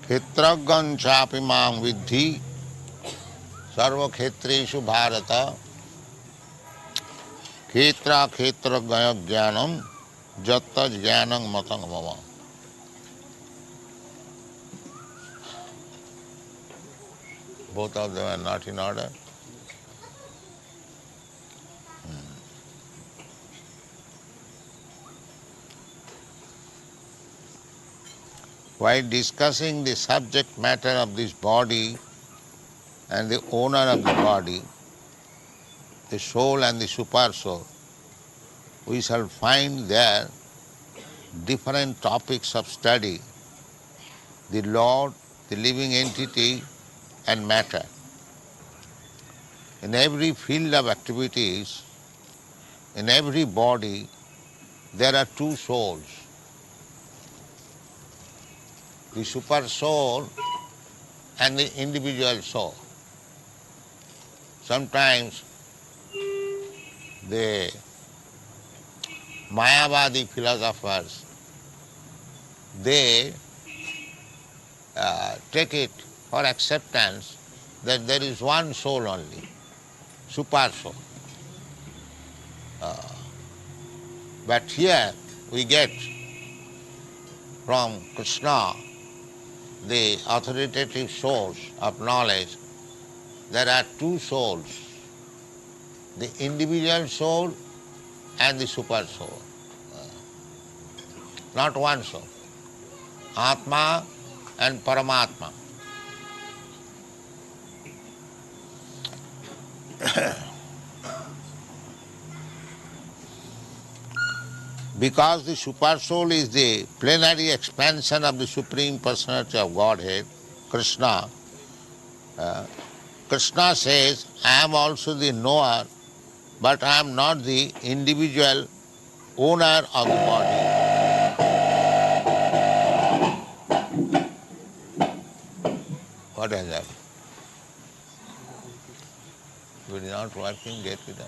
Kshetragyan chapi mam vidhi sarva kshetreshu bharata kshetra kshetragya jnanam jatta jnanam matang mama. Both of them are not in order. While discussing the subject matter of this body and the owner of the body, the soul and the super soul, we shall find there different topics of study, the Lord, the living entity and matter. In every field of activities, in every body, there are two souls. The super soul and the individual soul. Sometimes the Mayavadi philosophers, they take it for acceptance that there is one soul only, super soul. But here we get from Krishna, the authoritative source of knowledge, there are two souls, the individual soul and the super soul. Not one soul. Atma and Paramatma. Because the super soul is the plenary expansion of the Supreme Personality of Godhead, Krishna, Krishna says, I am also the knower, but I am not the individual owner of the body. What is that? If it is not working, get it out.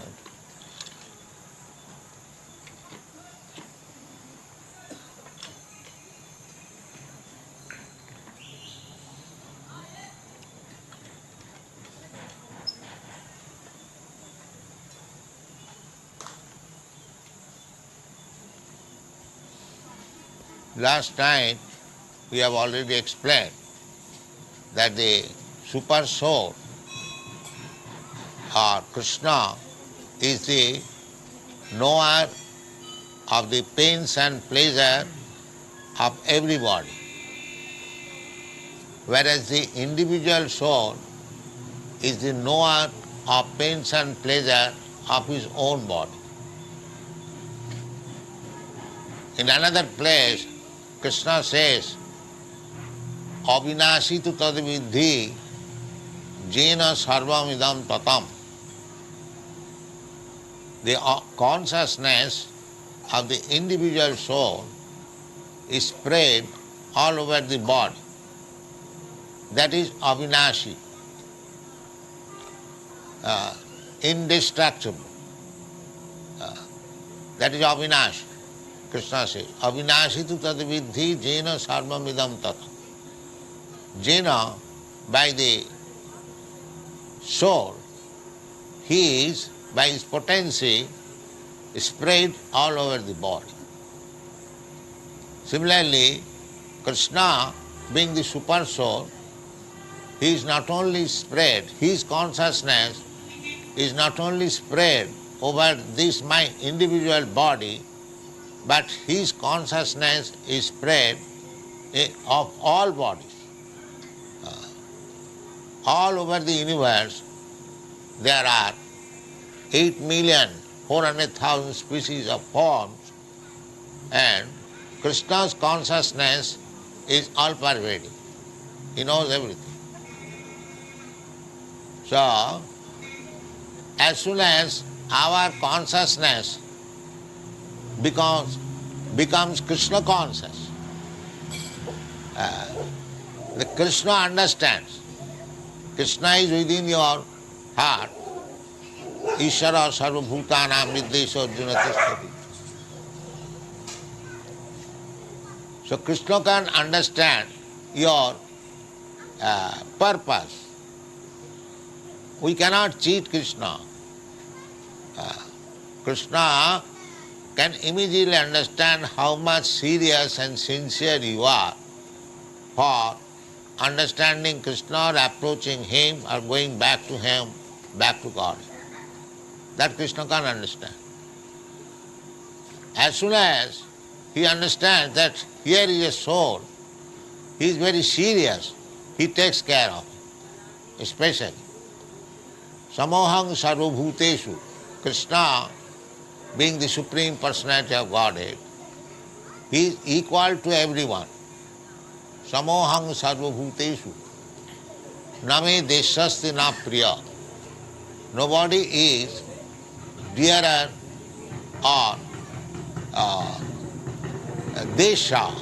Last night we have already explained that the super soul or Krishna is the knower of the pains and pleasure of everybody, whereas the individual soul is the knower of pains and pleasure of his own body. In another place, Krishna says, Avinashi tu tad vidhi jena sarvam idam tatam. The consciousness of the individual soul is spread all over the body. That is Avinashi, indestructible. That is Avinashi. Krishna says, Avinashi tu tad vidhi jena sarvam idam tatam. Jena, by the soul, he is, by his potency, spread all over the body. Similarly, Krishna, being the super soul, he is not only spread, his consciousness is not only spread over this my individual body, but his consciousness is spread of all bodies. All over the universe there are 8,400,000 species of forms, and Krishna's consciousness is all pervading. He knows everything. So, as soon as our consciousness becomes Krishna conscious, the Krishna understands. Krishna is within your heart. Ishara sarva bhutanam niddesha arjuna tishtati. So Krishna can understand your purpose. We cannot cheat Krishna. Krishna can immediately understand how much serious and sincere you are for understanding Krishna or approaching him or going back to him, back to God. That Krishna can't understand. As soon as he understands that here is a soul, he is very serious, he takes care of it, especially. Samohang sarvabhuteshu, Krishna being the Supreme Personality of Godhead, he is equal to everyone. Samohang sarvabhuteshu, name deshasti na priya. Nobody is dearer or desha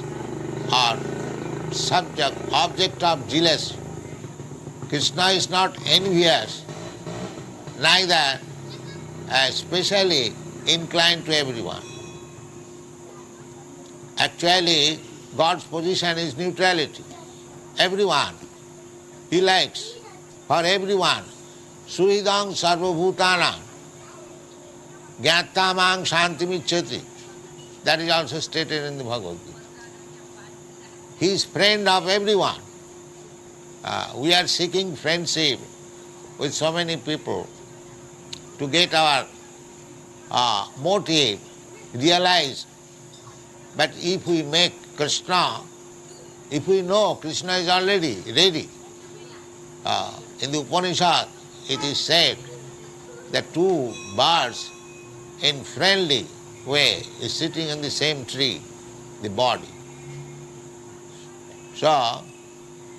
or subject, object of jealousy. Krishna is not envious, neither specially inclined to everyone. Actually, God's position is neutrality. Everyone, he likes, for everyone. Suhidang sarvabhutanam, jnatamang shantimicchati. That is also stated in the Bhagavad Gita. He is friend of everyone. We are seeking friendship with so many people to get our motive realized. But if we make Krishna, if we know Krishna is already ready, in the Upanishad it is said that two birds in friendly way is sitting in the same tree, the body. So,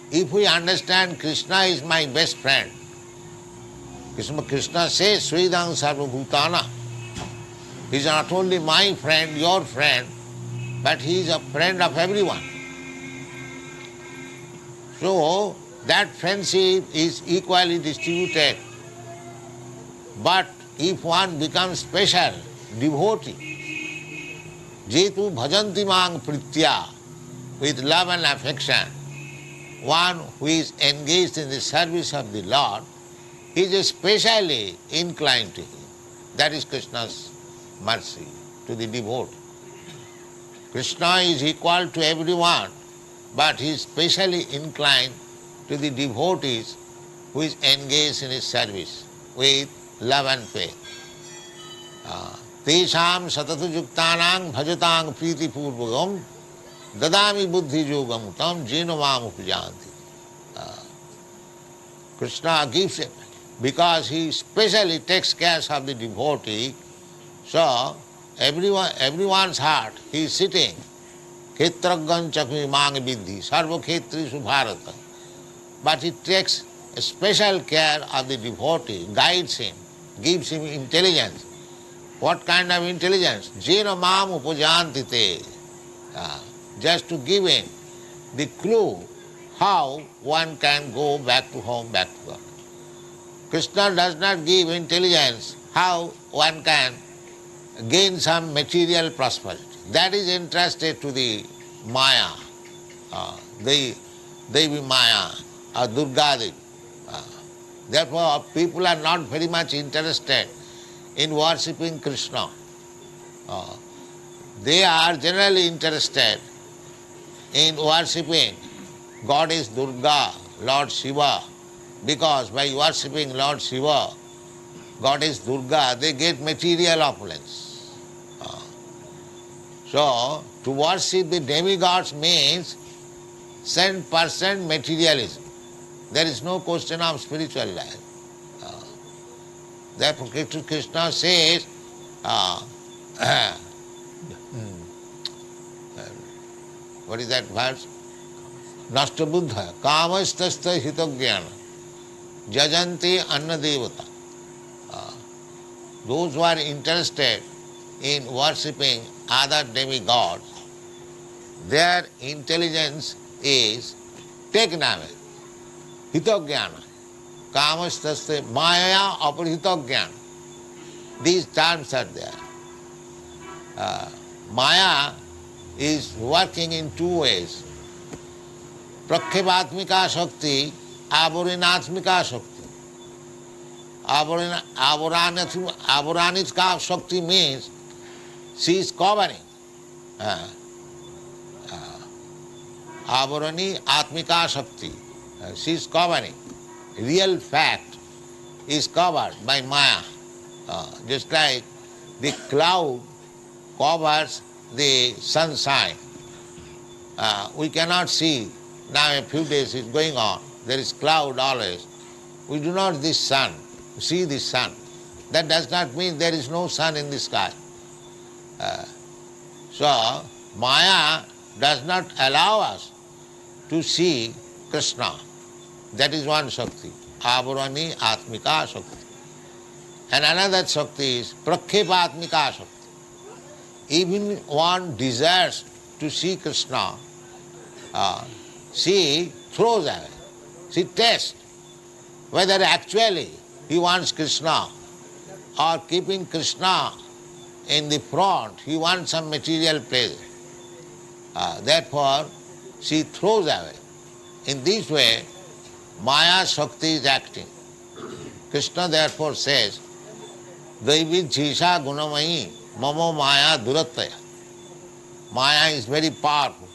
if we understand Krishna is my best friend, Krishna says, Sridang Sarvabhutana, he is not only my friend, your friend, but he is a friend of everyone. So, that friendship is equally distributed. But if one becomes special, devotee, Jetu bhajanti mang pritya, with love and affection, one who is engaged in the service of the Lord, is especially inclined to him. That is Krishna's mercy to the devotee. Krishna is equal to everyone, but he is specially inclined to the devotees who is engaged in his service with love and faith. Tesham satatu yuktanang bhajatāng prīti pūrvagam dadāmi buddhi yogam tam jena mam upajanti. Krishna gives him, because he specially takes care of the devotee, so everyone's heart, he is sitting, Khetraggan chakmi mang vidhi, sarva khetrishu bharata. But he takes a special care of the devotee, guides him, gives him intelligence. What kind of intelligence? Jena mam upajanti te. Just to give him the clue how one can go back to home, back to God. Krishna does not give intelligence how one can gain some material prosperity. That is entrusted to the Maya, the Devi Maya, or Durga Devi. Therefore, people are not very much interested in worshipping Krishna. They are generally interested in worshipping Goddess Durga, Lord Shiva, because by worshipping Lord Shiva, Goddess Durga, they get material opulence. So, to worship the demigods means 100% materialism. There is no question of spiritual life. Therefore, Krishna says, what is that verse? Nashta buddha, kamastasta hitagyana, jajanti anna devata. Those who are interested in worshipping other demigods, their intelligence is taken away. Hitagyana, kamastasya, maya aparhitagyana. These terms are there. Maya is working in two ways. Prakshepaatmika Shakti, Avarinaatmika Shakti. Avaranitka Shakti means she is covering. Avarani Atmika Shakti. She is covering. Real fact is covered by Maya. Just like the cloud covers the sunshine. We cannot see. Now a few days is going on. There is cloud always. We do not see the sun. That does not mean there is no sun in the sky. So Maya does not allow us to see Krishna. That is one Shakti. Avarani Atmika Shakti. And another Shakti is Prakshepaatmika Shakti. Even one desires to see Krishna, she throws away. She tests whether actually he wants Krishna or keeping Krishna in the front, he wants some material pleasure. Therefore, she throws away. In this way, Maya Shakti is acting. Krishna therefore says, Daivi Jisha Gunamayi Mamo Maya Durataya. Maya is very powerful.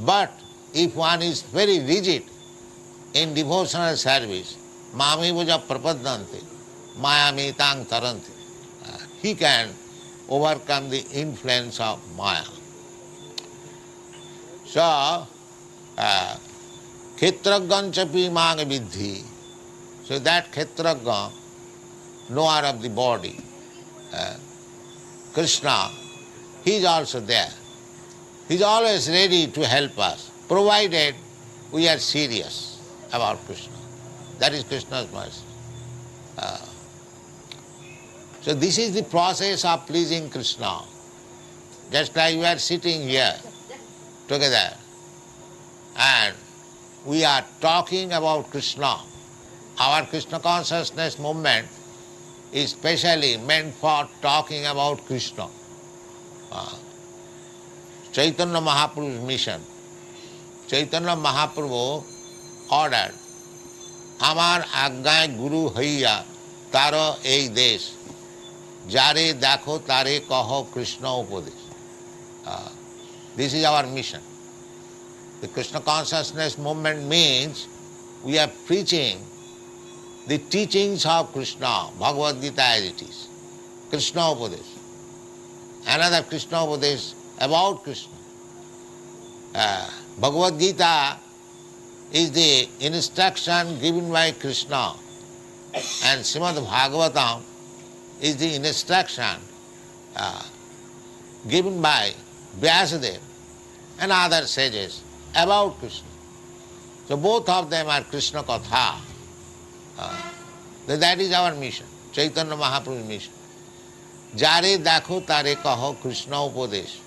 But if one is very rigid in devotional service, Mami Vaja Prapadante, Maya Metang Taranti, he can overcome the influence of Maya. So, Khetraggan Chapi Mang Vidhi. So that Khetragga, knower of the body, Krishna, he is also there. He is always ready to help us, provided we are serious about Krishna. That is Krishna's mercy. So this is the process of pleasing Krishna. Just like we are sitting here together and we are talking about Krishna. Our Krishna consciousness movement is specially meant for talking about Krishna. Chaitanya Mahaprabhu's mission. Chaitanya Mahaprabhu ordered, Amar Agnay Guru Haiya Taro Ei Desh Jare Dakho Tare Kaho Krishna Upadesh. This is our mission. The Krishna consciousness movement means we are preaching the teachings of Krishna, Bhagavad Gita as it is. Krishna Upadesh. Another Krishna Upadesh about Krishna. Bhagavad Gita is the instruction given by Krishna, and Srimad Bhagavatam is the instruction given by Vyasadeva and other sages about Krishna. So both of them are Krishna Katha. That is our mission, Chaitanya Mahaprabhu's mission. Jare dakho tare kaho Krishna upadesh.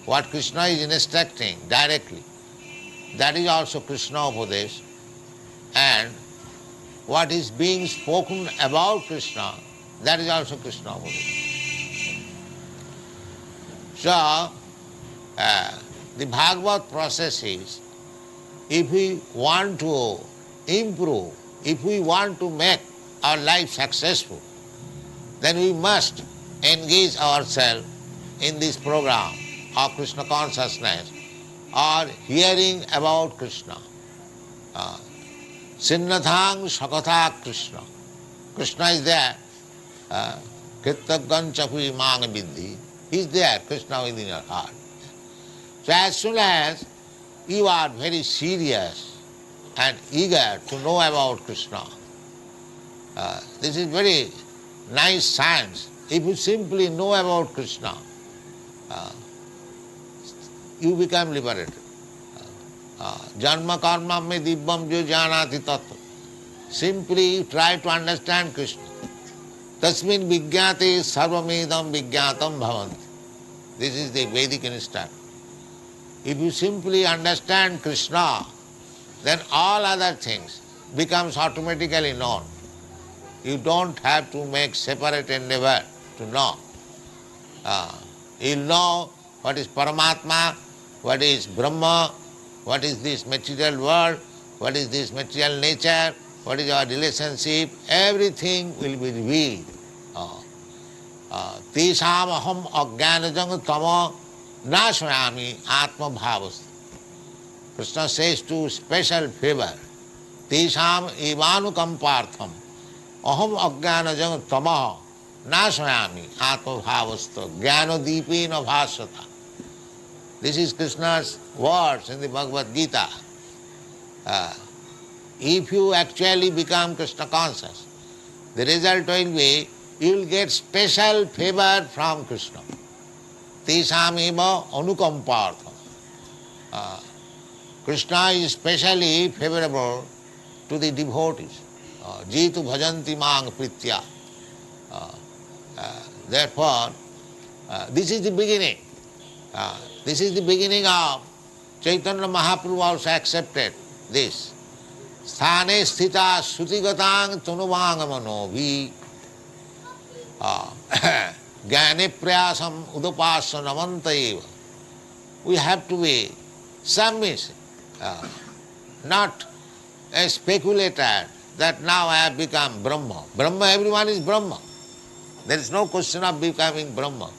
What Krishna is instructing directly, that is also Krishna upadesh. And what is being spoken about Krishna, that is also Krishna upadesh. So, the bhagwat process is, if we want to improve, if we want to make our life successful, then we must engage ourselves in this program of Krishna consciousness or hearing about Krishna. Sinnathang Sakatha Krishna. Krishna is there. Krittaggan Chapi Mang Vidhi. He is there, Krishna within your heart. So as soon as you are very serious and eager to know about Krishna, this is very nice science. If you simply know about Krishna, you become liberated. Janma karma me dibbam jo janati tattva. Simply you try to understand Krishna. Tasmin vigyate sarvamedam vigyatam bhavanti. This is the Vedic instruction. If you simply understand Krishna, then all other things becomes automatically known. You don't have to make separate endeavor to know. You'll know what is Paramatma, what is Brahma, what is this material world, what is this material nature, what is our relationship, everything will be revealed. Tesham aham ajnanajam tama nashayami atma bhavas. Krishna says to special favor, Tesham evanukampartham aham ajnanajam tama nashayami atma bhavasta jnanadipena bhasata. This is Krishna's words in the Bhagavad Gita. If you actually become Krishna conscious, the result will be you will get special favor from Krishna. Tesham eva anukampartham. Krishna is specially favorable to the devotees. Jeetu bhajanti mang pritya. Therefore, this is the beginning. This is the beginning of Chaitanya Mahaprabhu also accepted this. Sthane sthita sutigatang tunuvang vi jnane prayasam udapasya namanta eva. We have to be submissive, not a speculator that now I have become Brahma. Brahma, everyone is Brahma. There is no question of becoming Brahma.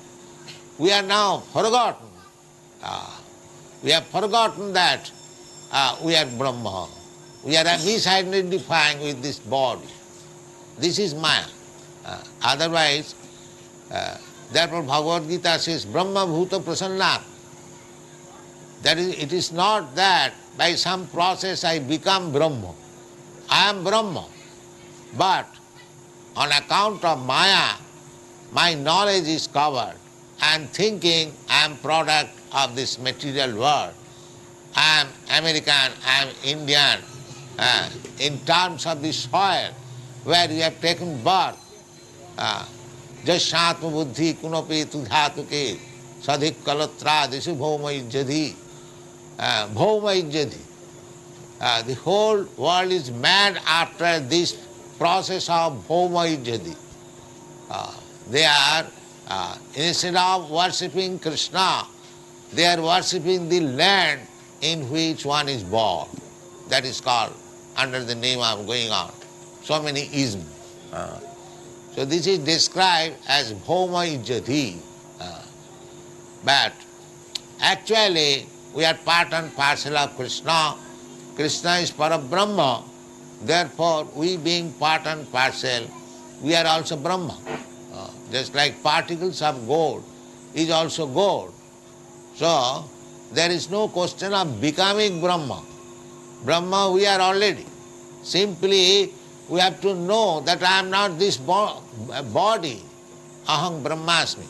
We are now forgotten. We have forgotten that we are Brahma. We are misidentifying with this body. This is Maya. Otherwise, therefore Bhagavad Gita says, Brahma bhuta prasannat. That is, it is not that by some process I become Brahma. I am Brahma. But on account of Maya, my knowledge is covered. I am thinking I am product of this material world. I am American, I am Indian. In terms of the soil where you have taken birth, jashatma buddhi kunapi tudhatuke sadhik kalatra disu bhoma ijjadhi. Bhoma ijjadhi. The whole world is mad after this process of bhoma ijjadhi. They are, instead of worshipping Krishna, they are worshipping the land in which one is born. That is called, under the name of going on, so many isms. So this is described as bhoma ijjati. But actually we are part and parcel of Krishna. Krishna is Parabrahma. Therefore we being part and parcel, we are also Brahma. Just like particles of gold is also gold. So there is no question of becoming Brahma. Brahma we are already. Simply we have to know that I am not this body. Aham Brahmasmi.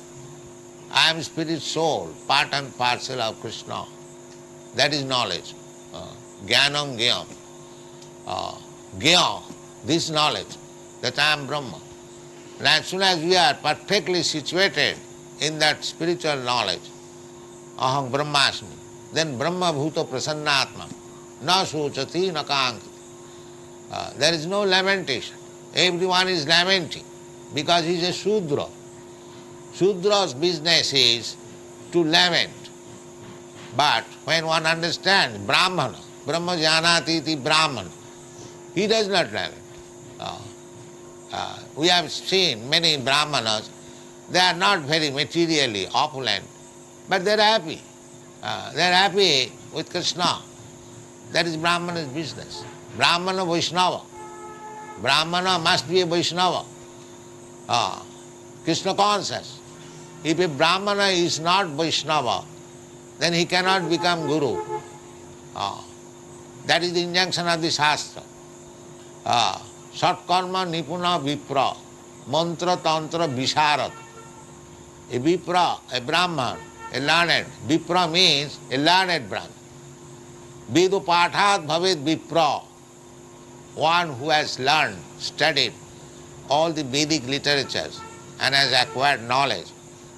I am spirit soul, part and parcel of Krishna. That is knowledge. Jnanam Gyam. Gyam, this knowledge, that I am Brahma. And as soon as we are perfectly situated in that spiritual knowledge, aham Brahmasmi, then Brahma bhuta prasannatma, na sochati na kankati. There is no lamentation. Everyone is lamenting because he is a Shudra. Shudra's business is to lament. But when one understands Brahmana, Brahma janati iti Brahmana, he does not lament. We have seen many Brahmanas, they are not very materially opulent, but they are happy. They are happy with Krishna. That is Brahmana's business. Brahmana Vaishnava. Brahmana must be a Vaishnava. Krishna conscious. If a Brahmana is not Vaishnava, then he cannot become Guru. That is the injunction of the Shastra. Satkarma nipuna vipra, mantra tantra visharat. A vipra, a Brahman, a learned. Vipra means a learned Brahman. Vedu pathat bhavet vipra. One who has learned, studied all the Vedic literatures and has acquired knowledge,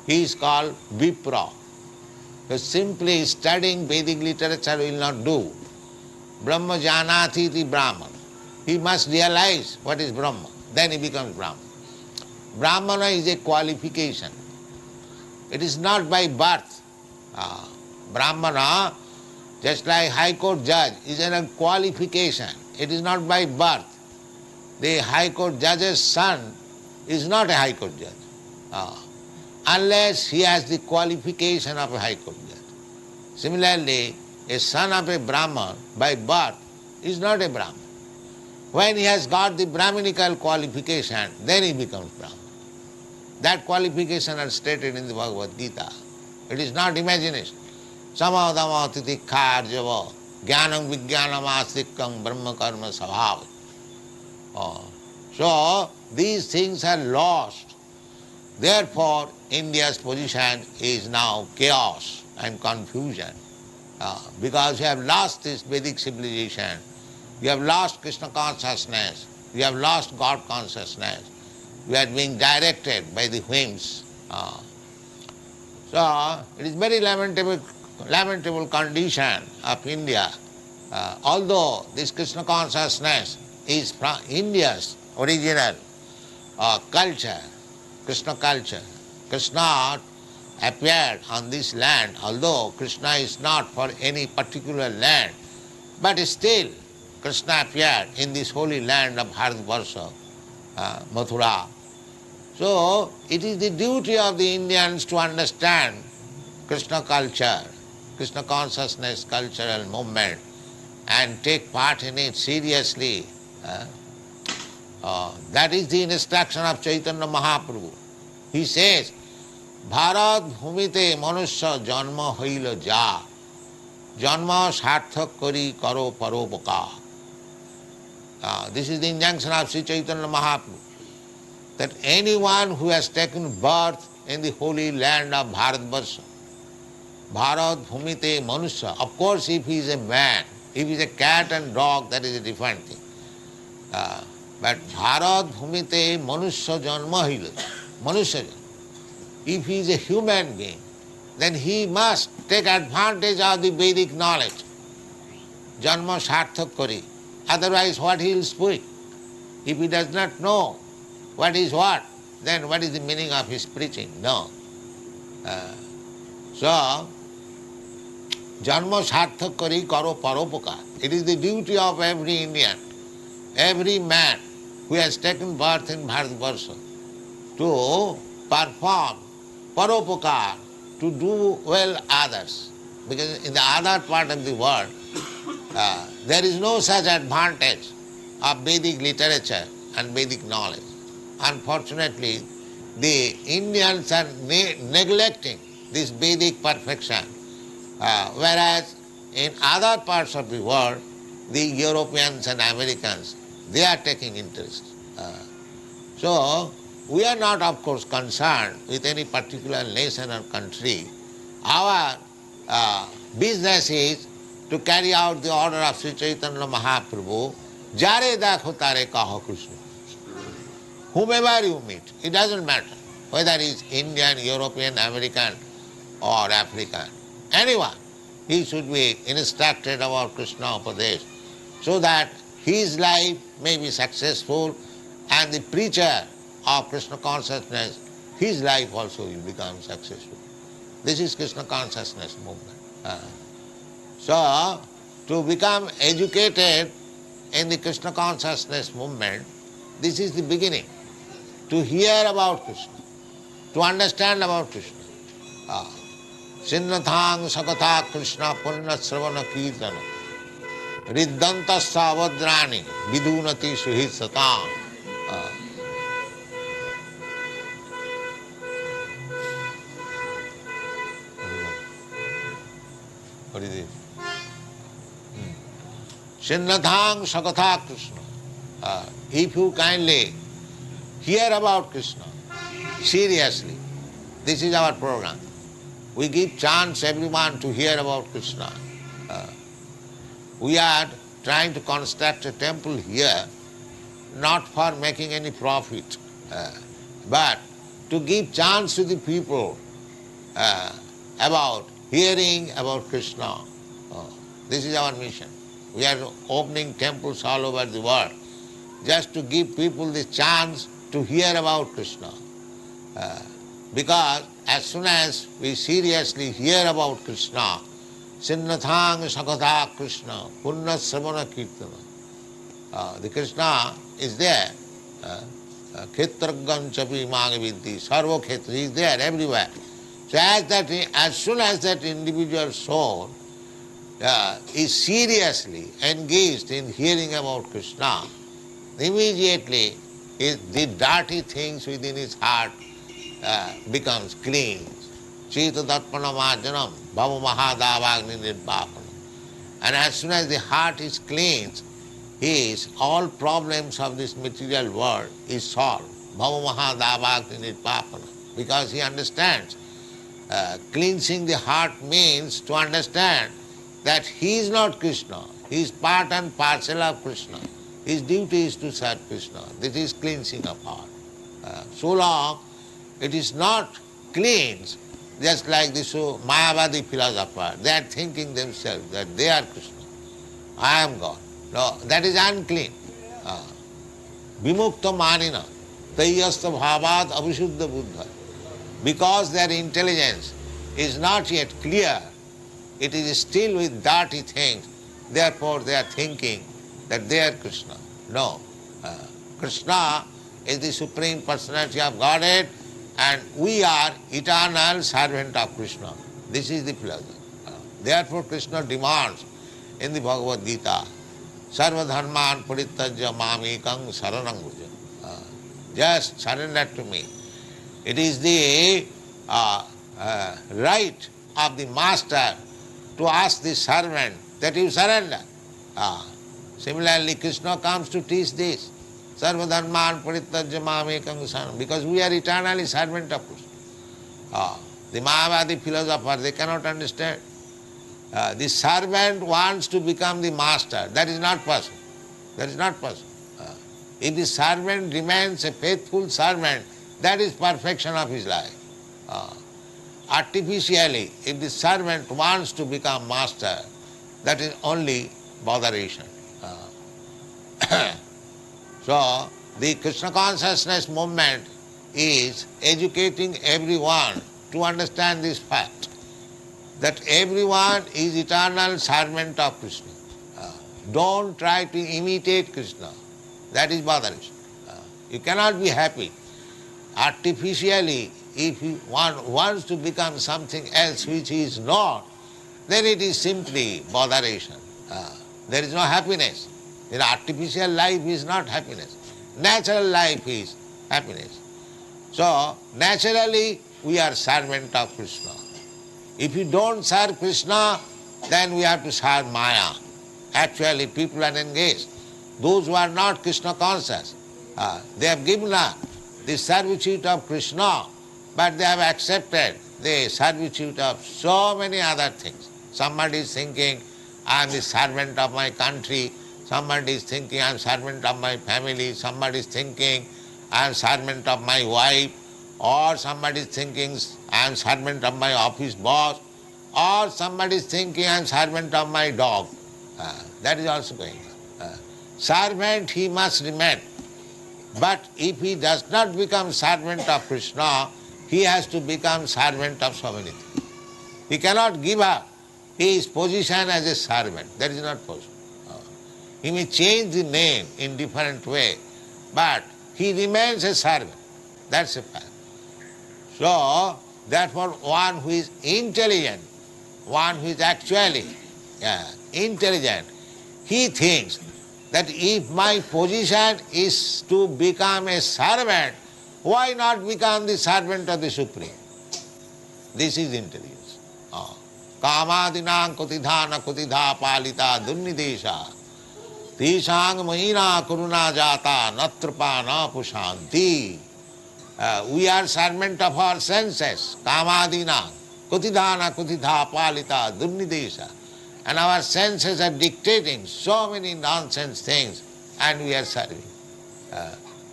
he is called Vipra. So simply studying Vedic literature will not do. Brahma janati iti Brahman. He must realize what is Brahma. Then he becomes Brahman. Brahmana is a qualification. It is not by birth. Brahmana, Just like High Court judge is a qualification. It is not by birth. The High Court judge's son is not a High Court judge. Unless he has the qualification of a High Court judge. Similarly, a son of a Brahman by birth is not a Brahman. When he has got the Brahminical qualification, then he becomes Brahman. That qualification is stated in the Bhagavad Geeta. It is not imagination. Samadama titikha arjava jnanam vijnanam astikkam brahma karma sabhav. So, these things are lost. Therefore, India's position is now chaos and confusion. Because we have lost this Vedic civilization, we have lost Krishna consciousness, we have lost God consciousness, we are being directed by the whims. So, it is very lamentable condition of India. Although this Krishna consciousness is from India's original culture, Krishna culture. Krishna appeared on this land, although Krishna is not for any particular land, but still Krishna appeared in this holy land of Bharatvarsha, Mathura. So it is the duty of the Indians to understand Krishna culture, Krishna consciousness cultural movement, and take part in it seriously. That is the instruction of Chaitanya Mahaprabhu. He says, Bharat bhumite manusya janma hoila ja, janma sarthak kari karo parupaka. This is the injunction of Sri Chaitanya Mahaprabhu, that anyone who has taken birth in the holy land of Bharatvarsha, Bharat bhumite manusya, of course if he is a man, if he is a cat and dog, that is a different thing. But Bharat bhumite manusya janma hoila, manusya janma. If he is a human being, then he must take advantage of the Vedic knowledge. Janma sarthak kari. Otherwise, what he will speak? If he does not know what is what, then what is the meaning of his preaching? No. So, janma sarthak kari karo paropaka. It is the duty of every Indian, every man who has taken birth in Bharatvarsha to perform paropakar, to do well others. Because in the other part of the world, there is no such advantage of Vedic literature and Vedic knowledge. Unfortunately, the Indians are neglecting this Vedic perfection, whereas in other parts of the world, the Europeans and Americans, they are taking interest. So, we are not, of course, concerned with any particular nation or country. Our business is to carry out the order of Sri Chaitanya Mahaprabhu, Jare dakho tare kaho Krishna. Whomever you meet, it doesn't matter whether he is Indian, European, American or African. Anyone, he should be instructed about Krishna Upadesh so that his life may be successful and the preacher of Krishna consciousness, his life also will become successful. This is Krishna consciousness movement. So, to become educated in the Krishna consciousness movement, this is the beginning. To hear about Krishna, to understand about Krishna. Sinnathang sakatha Krishna punna sravana kirtana riddanta savadrani vidunati suhit satam. What is it? Sinnathang sakatha Krishna. If you kindly hear about Krishna seriously, this is our program. We give chance everyone to hear about Krishna. We are trying to construct a temple here, not for making any profit, but to give chance to the people about hearing about Krishna. This is our mission. We are opening temples all over the world just to give people the chance to hear about Krishna. Because as soon as we seriously hear about Krishna, Sinnathang Sakatha Krishna, Punna Sravana Kirtana. The Krishna is there. Khetragam Chapi Magavidhi, Sarva Khetra, he is there everywhere. So as soon as that individual soul is seriously engaged in hearing about Krishna, immediately the dirty things within his heart becomes clean. Chita Darpana Marjanam, Bhava Mahadavagni Nirvapanam. And as soon as the heart is cleansed, all problems of this material world is solved. Bhava Mahadavagni Nirvapanam. Because he understands. Cleansing the heart means to understand that he is not Krishna. He is part and parcel of Krishna. His duty is to serve Krishna. This is cleansing of heart. So long it is not cleansed, just like this Mayavadi philosopher. They are thinking themselves that they are Krishna. I am God. No, that is unclean. Vimukta manina, tayyasta bhavat avisuddha buddha. Because their intelligence is not yet clear, it is still with dirty things, therefore they are thinking that they are Krishna. No. Krishna is the Supreme Personality of Godhead and we are eternal servant of Krishna. This is the philosophy. Therefore Krishna demands in the Bhagavad Geeta, Sarva dharman parityajya mamekam saranam bhuja. Just surrender to me. It is the right of the master to ask the servant that you surrender. Similarly, Krishna comes to teach this. Sarva dharman parityajya mamekam saranam. Because we are eternally servant of Krishna. The Mayavadi philosopher, they cannot understand. The servant wants to become the master. That is not possible. That is not possible. If the servant remains a faithful servant, that is perfection of his life. Artificially, if the servant wants to become master, that is only botheration. So, the Krishna consciousness movement is educating everyone to understand this fact, that everyone is eternal servant of Krishna. Don't try to imitate Krishna. That is botheration. You cannot be happy. Artificially, if one wants to become something else which he is not, then it is simply botheration. There is no happiness. The artificial life is not happiness. Natural life is happiness. So, naturally, we are servant of Krishna. If you don't serve Krishna, then we have to serve Maya. Actually, people are engaged. Those who are not Krishna conscious, they have given up the servitude of Krishna, but they have accepted the servitude of so many other things. Somebody is thinking, I am the servant of my country. Somebody is thinking, I am servant of my family. Somebody is thinking, I am servant of my wife. Or somebody is thinking, I am servant of my office boss. Or somebody is thinking, I am servant of my dog. That is also going on. Servant he must remain. But if he does not become servant of Krishna, he has to become servant of so many things. He cannot give up his position as a servant. That is not possible. He may change the name in different way, but he remains a servant. That's a fact. So, therefore one who is intelligent, one who is actually intelligent, he thinks that if my position is to become a servant, why not become the servant of the Supreme? This is intelligence. Kamadinam kutidhana kutidha palita dunnidesha tishang mahina kuruna jata natrapa na pushanti. We are servant of our senses. Kamadinam kutidhana kutidha palita dunnidesha. And our senses are dictating so many nonsense things and we are serving.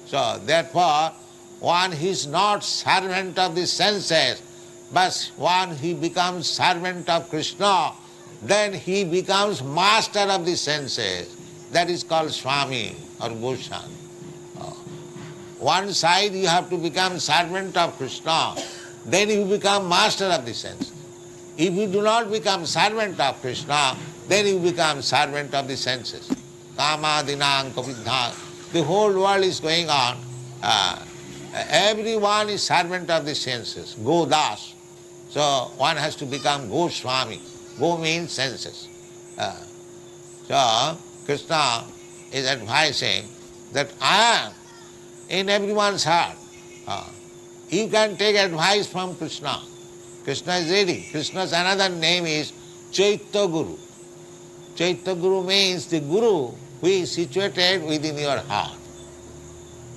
So therefore, one who is not servant of the senses, but one who becomes servant of Krishna, then he becomes master of the senses. That is called Swami or Goswami. One side you have to become servant of Krishna, then you become master of the senses. If you do not become servant of Krishna, then you become servant of the senses. Kama dinang kavidha. The whole world is going on. Everyone is servant of the senses. Go das. So one has to become Goswami. Go means senses. So Krishna is advising that I am in everyone's heart. You can take advice from Krishna. Krishna is ready. Krishna's another name is Chaitya Guru. Chaitya Guru means the Guru who is situated within your heart.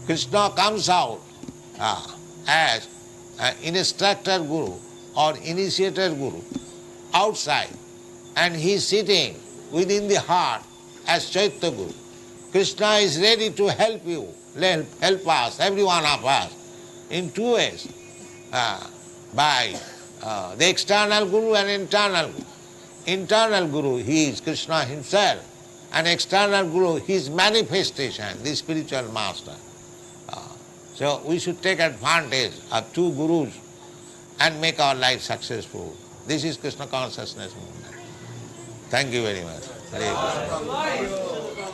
Krishna comes out as an instructor Guru or initiator Guru outside, and he is sitting within the heart as Chaitya Guru. Krishna is ready to help you, help us, every one of us, in two ways. By the external Guru and internal Guru. Internal Guru, he is Krishna himself, and external Guru, his manifestation, the spiritual master. So we should take advantage of two Gurus and make our life successful. This is Krishna consciousness movement. Thank you very much. Hare Krishna.